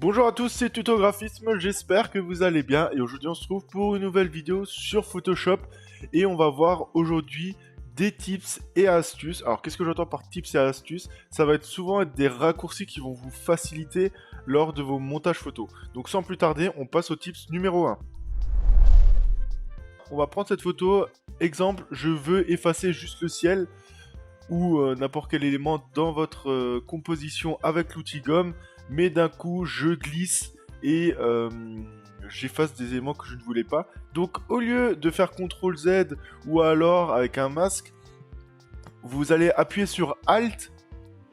Bonjour à tous, c'est Tutographisme, j'espère que vous allez bien et aujourd'hui on se trouve pour une nouvelle vidéo sur Photoshop et on va voir aujourd'hui des tips et astuces. Alors qu'est-ce que j'entends par tips et astuces? Ça va souvent être des raccourcis qui vont vous faciliter lors de vos montages photos. Donc sans plus tarder, on passe au tips numéro 1. On va prendre cette photo, exemple, je veux effacer juste le ciel ou n'importe quel élément dans votre composition avec l'outil gomme, mais d'un coup je glisse et j'efface des éléments que je ne voulais pas. Donc au lieu de faire CTRL Z ou alors avec un masque, vous allez appuyer sur Alt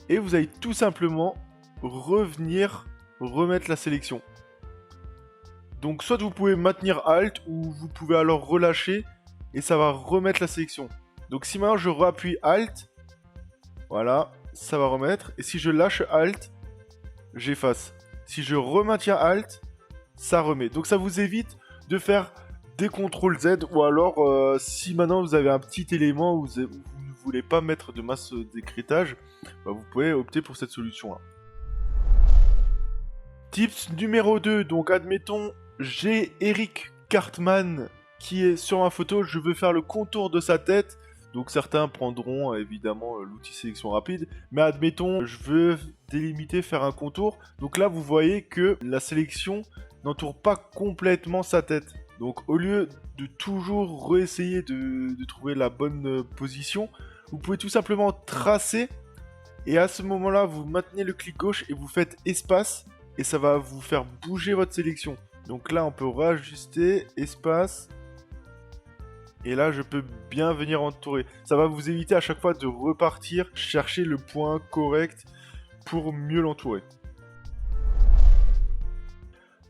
et vous allez tout simplement remettre la sélection. Donc soit vous pouvez maintenir Alt ou vous pouvez alors relâcher et ça va remettre la sélection. Donc si maintenant je réappuie Alt, voilà, ça va remettre. Et si je lâche Alt, j'efface. Si je remaintiens Alt, ça remet. Donc ça vous évite de faire des CTRL Z ou alors si maintenant vous avez un petit élément où vous ne voulez pas mettre de masse d'écritage, bah vous pouvez opter pour cette solution là. Tips numéro 2, donc admettons j'ai Eric Cartman qui est sur ma photo, je veux faire le contour de sa tête. Donc certains prendront évidemment l'outil sélection rapide, mais admettons je veux délimiter, faire un contour. Donc là vous voyez que la sélection n'entoure pas complètement sa tête. Donc au lieu de toujours réessayer de trouver la bonne position, vous pouvez tout simplement tracer et à ce moment-là vous maintenez le clic gauche et vous faites espace et ça va vous faire bouger votre sélection. Donc là on peut réajuster, espace. Et là, je peux bien venir entourer. Ça va vous éviter à chaque fois de repartir, chercher le point correct pour mieux l'entourer.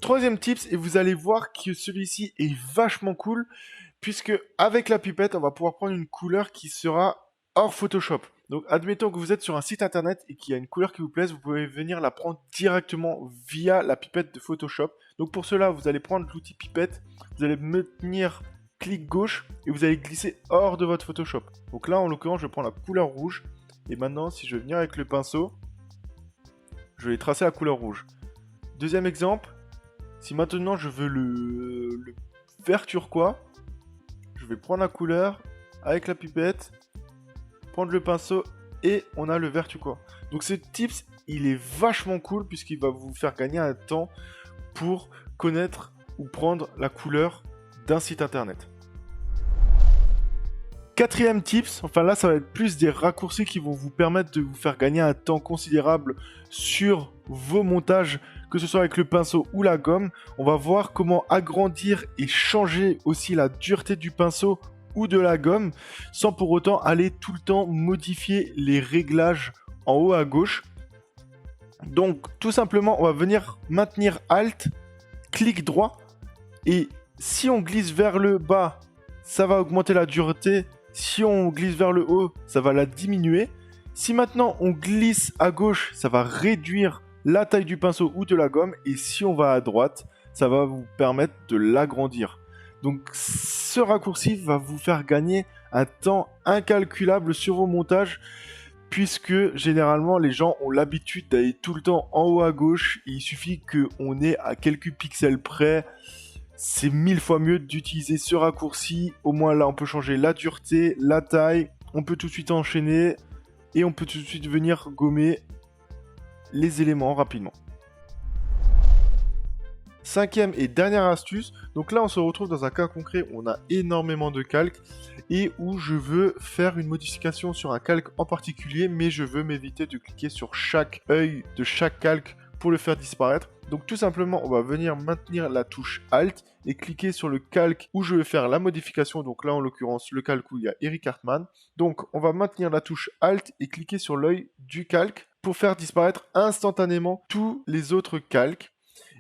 Troisième tips, et vous allez voir que celui-ci est vachement cool, puisque avec la pipette, on va pouvoir prendre une couleur qui sera hors Photoshop. Donc, admettons que vous êtes sur un site internet et qu'il y a une couleur qui vous plaise, vous pouvez venir la prendre directement via la pipette de Photoshop. Donc, pour cela, vous allez prendre l'outil pipette, vous allez maintenir clic gauche et vous allez glisser hors de votre Photoshop. Donc là en l'occurrence je prends la couleur rouge et maintenant si je vais venir avec le pinceau, je vais tracer la couleur rouge. Deuxième exemple, si maintenant je veux le vert turquoise, je vais prendre la couleur avec la pipette, prendre le pinceau et on a le vert turquoise. Donc ce tips il est vachement cool puisqu'il va vous faire gagner un temps pour connaître ou prendre la couleur d'un site internet. Quatrième tips, enfin là ça va être plus des raccourcis qui vont vous permettre de vous faire gagner un temps considérable sur vos montages, que ce soit avec le pinceau ou la gomme. On va voir comment agrandir et changer aussi la dureté du pinceau ou de la gomme sans pour autant aller tout le temps modifier les réglages en haut à gauche. Donc tout simplement on va venir maintenir Alt, clic droit et si on glisse vers le bas, ça va augmenter la dureté. Si on glisse vers le haut, ça va la diminuer. Si maintenant on glisse à gauche, ça va réduire la taille du pinceau ou de la gomme. Et si on va à droite, ça va vous permettre de l'agrandir. Donc ce raccourci va vous faire gagner un temps incalculable sur vos montages, puisque généralement les gens ont l'habitude d'aller tout le temps en haut à gauche. Il suffit qu'on ait à quelques pixels près. C'est 1000 fois mieux d'utiliser ce raccourci. Au moins là, on peut changer la dureté, la taille. On peut tout de suite enchaîner. Et on peut tout de suite venir gommer les éléments rapidement. Cinquième et dernière astuce. Donc là, on se retrouve dans un cas concret où on a énormément de calques. Et où je veux faire une modification sur un calque en particulier. Mais je veux m'éviter de cliquer sur chaque œil de chaque calque pour le faire disparaître. Donc tout simplement, on va venir maintenir la touche Alt et cliquer sur le calque où je vais faire la modification. Donc là, en l'occurrence, le calque où il y a Eric Cartman. Donc on va maintenir la touche Alt et cliquer sur l'œil du calque pour faire disparaître instantanément tous les autres calques.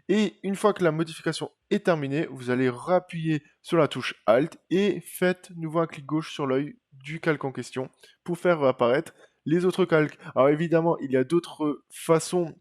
Et une fois que la modification est terminée, vous allez rappuyer sur la touche Alt et faites nouveau un clic gauche sur l'œil du calque en question pour faire apparaître les autres calques. Alors évidemment, il y a d'autres façons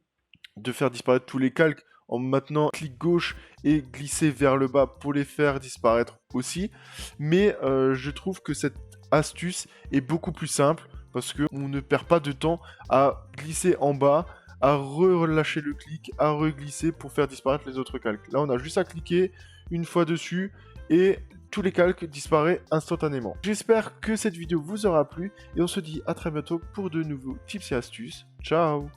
de faire disparaître tous les calques en maintenant clic gauche et glisser vers le bas pour les faire disparaître aussi. Mais je trouve que cette astuce est beaucoup plus simple parce qu'on ne perd pas de temps à glisser en bas, à relâcher le clic, à reglisser pour faire disparaître les autres calques. Là, on a juste à cliquer une fois dessus et tous les calques disparaissent instantanément. J'espère que cette vidéo vous aura plu et on se dit à très bientôt pour de nouveaux tips et astuces. Ciao!